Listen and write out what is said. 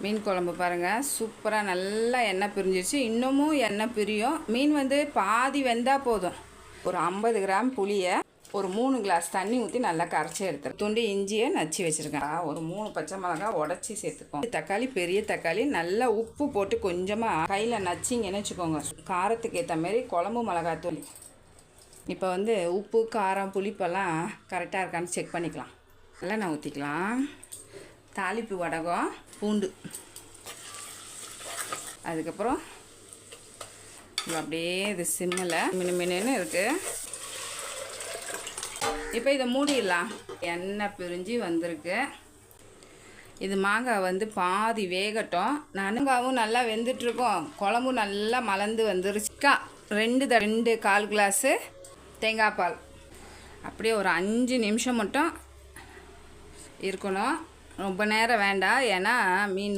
மீன் குழம்பு பாருங்கள், சூப்பராக நல்லா எண்ணெய் பிரிஞ்சிருச்சு. இன்னமும் எண்ணெய் பிரியும். மீன் வந்து பாதி வெந்தால் போதும். ஒரு 50 கிராம் புளியை ஒரு 3 கிளாஸ் தண்ணி ஊற்றி நல்லா கரைச்சி எடுத்துருக்கேன். துண்டு இஞ்சியை நச்சு வச்சுருக்கேன். ஒரு 3 பச்சை மிளகாய் உடச்சி சேர்த்துக்கோம். தக்காளி, பெரிய தக்காளி, நல்லா உப்பு போட்டு கொஞ்சமாக கையில் நச்சிங்கன்னு வச்சுக்கோங்க. காரத்துக்கு ஏற்ற மாதிரி குழம்பு மிளகாத்தூள். இப்போ வந்து உப்பு, காரம், புளிப்பெல்லாம் கரெக்டாக இருக்கான்னு செக் பண்ணிக்கலாம். நல்லெண்ணெய் ஊற்றிக்கலாம். தாளிப்பு வடகம், பூண்டு, அதுக்கப்புறம் அப்படியே இது சிம்மில் மின்னு இருக்குது. இப்போ இதை மூடிடலாம். எண்ணெய் பிரிஞ்சு வந்திருக்கு. இது மாங்காய் வந்து பாதி வேகட்டும். மாங்காவும் நல்லா வெந்துட்டுருக்கோம். குழம்பும் நல்லா மலர்ந்து வந்துருச்சுக்கா. 2 1/4 கிளாஸு தேங்காய் பால். அப்படியே ஒரு 5 நிமிஷம் மட்டும் இருக்கணும். ரொம்ப நேரம் வேண்டாம், ஏன்னா மீன்